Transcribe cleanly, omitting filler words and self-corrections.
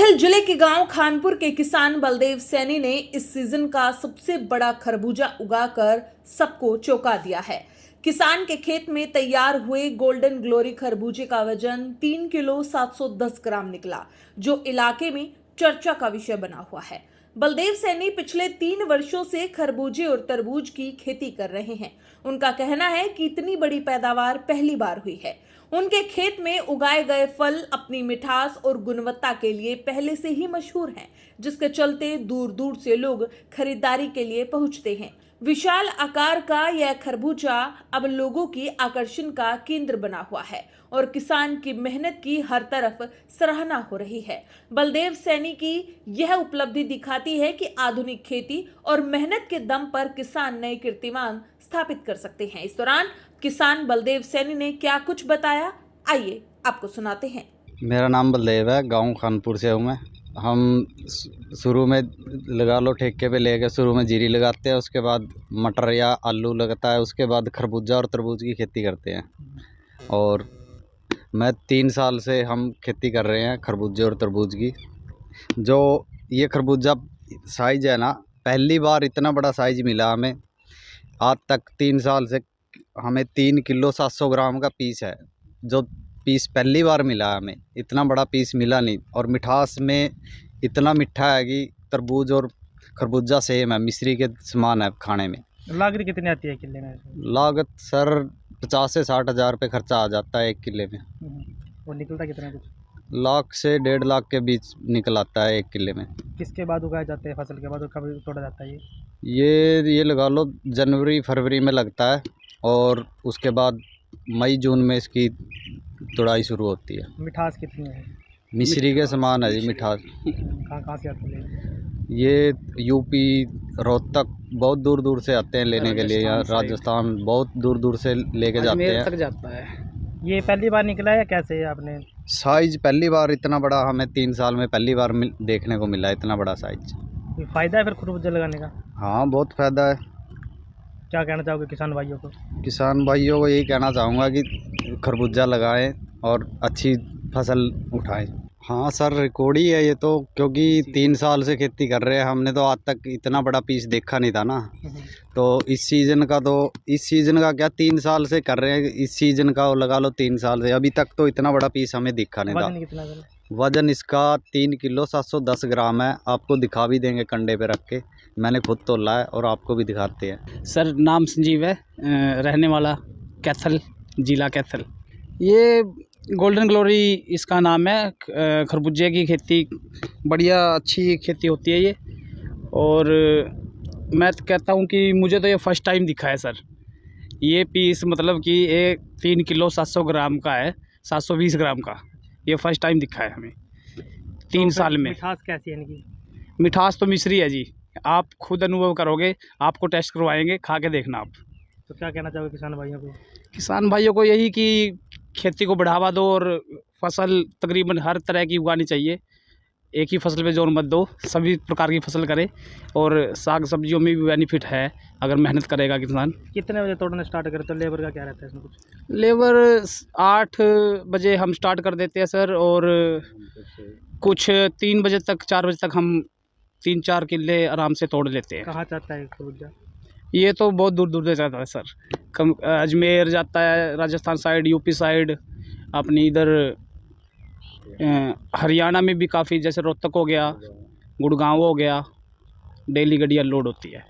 दरअसल जिले के गांव खानपुर के किसान बलदेव सैनी ने इस सीजन का सबसे बड़ा खरबूजा उगाकर सबको चौंका दिया है। किसान के खेत में तैयार हुए गोल्डन ग्लोरी खरबूजे का वजन 3 किलो 710 ग्राम निकला, जो इलाके में चर्चा का विषय बना हुआ है। बलदेव सैनी पिछले 3 वर्षों से खरबूजे और तरबूज की खेती कर रहे हैं। उनका कहना है कि इतनी बड़ी पैदावार पहली बार हुई है। उनके खेत में उगाए गए फल अपनी मिठास और गुणवत्ता के लिए पहले से ही मशहूर हैं, जिसके चलते दूर दूर से लोग खरीदारी के लिए पहुंचते हैं। विशाल आकार का यह खरबूजा अब लोगों की आकर्षण का केंद्र बना हुआ है और किसान की मेहनत की हर तरफ सराहना हो रही है। बलदेव सैनी की यह उपलब्धि दिखाती है कि आधुनिक खेती और मेहनत के दम पर किसान नए कीर्तिमान स्थापित कर सकते हैं। इस दौरान किसान बलदेव सैनी ने क्या कुछ बताया, आइए आपको सुनाते हैं। मेरा नाम बलदेव है, गांव खानपुर से हूँ मैं। हम शुरू में लगा लो ठेके पे लेके शुरू में जीरी लगाते हैं, उसके बाद मटर या आलू लगता है, उसके बाद खरबूजा और तरबूज की खेती करते हैं। और मैं 3 साल से हम खेती कर रहे हैं खरबूजे और तरबूज की। जो ये खरबूजा साइज है ना, पहली बार इतना बड़ा साइज मिला हमें। आज तक 3 साल से हमें 3 किलो 700 ग्राम का पीस है, जो पीस पहली बार मिला हमें। इतना बड़ा पीस मिला नहीं। और मिठास में इतना मीठा है कि तरबूज और खरबूजा सेम है, मिश्री के समान है खाने में। लागत कितनी आती है किले में? लागत सर 50 से 60 हज़ार रुपये खर्चा आ जाता है 1 किले में। और निकलता कितना? कुछ लाख से 1.5 लाख के बीच निकल आता है 1 किले में। किसके बाद उगाए जाते हैं? फसल के बाद? और कब तोड़ा जाता है ये लगा लो जनवरी फरवरी में लगता है और उसके बाद मई जून में इसकी तुड़ाई शुरू होती है। मिठास कितनी है? मिश्री के समान है जी मिठास। कहाँ से आती है? ये यूपी रोहतक बहुत दूर दूर से आते हैं लेने के लिए। यहाँ राजस्थान बहुत दूर दूर से लेके जाते हैं। तक जाता है। ये पहली बार निकला है कैसे है आपने? साइज पहली बार इतना बड़ा हमें 3 साल में पहली बार देखने को मिला, इतना बड़ा साइज। कोई फ़ायदा है फिर खरबूजा लगाने का? हाँ, बहुत फ़ायदा है। क्या कहना चाहोगे किसान भाइयों को? किसान भाइयों को यही कहना चाहूँगा कि खरबूजा लगाएं और अच्छी फसल उठाएं। हाँ सर, रिकॉर्ड ही है ये तो, क्योंकि 3 साल से खेती कर रहे हैं। हमने तो आज तक इतना बड़ा पीस देखा नहीं था ना। तो इस सीज़न का क्या 3 साल से कर रहे हैं। इस सीज़न का लगा लो 3 साल से, अभी तक तो इतना बड़ा पीस हमें दिखा नहीं था। वजन कितना है? वज़न इसका 3 किलो 710 ग्राम है। आपको दिखा भी देंगे कंडे पे रख के, मैंने खुद तोला है और आपको भी दिखाते हैं। सर नाम संजीव है, रहने वाला कैथल, जिला कैथल। ये गोल्डन ग्लोरी इसका नाम है। खरबूजे की खेती बढ़िया अच्छी खेती होती है ये। और मैं तो कहता हूँ कि मुझे तो ये फर्स्ट टाइम दिखा है सर। ये पीस मतलब कि ये 3 किलो 700 ग्राम का है, 720 ग्राम का। ये फर्स्ट टाइम दिखा है हमें 3 साल में। मिठास कैसी है इनकी? मिठास तो मिश्री है जी, आप खुद अनुभव करोगे, आपको टेस्ट करवाएंगे, खा के देखना आप। तो क्या कहना चाहोगे किसान भाइयों को? किसान भाइयों को यही कि खेती को बढ़ावा दो और फसल तकरीबन हर तरह की उगानी चाहिए। एक ही फसल पे जोर मत दो, सभी प्रकार की फसल करें। और साग सब्जियों में भी बेनिफिट है अगर मेहनत करेगा किसान। कितने बजे तोड़ना स्टार्ट करें तो लेबर का क्या रहता है इसमें कुछ? लेबर 8 बजे हम स्टार्ट कर देते हैं सर, और कुछ 3 बजे तक 4 बजे तक हम 3-4 किले आराम से तोड़ लेते हैं। कहाँ जाता है खरबूजा? ये तो बहुत दूर दूर से जाता है सर। अजमेर जाता है, राजस्थान साइड, यूपी साइड, अपनी इधर हरियाणा में भी काफ़ी, जैसे रोहतक हो गया, गुड़गांव हो गया, डेली गाड़ियाँ लोड होती है।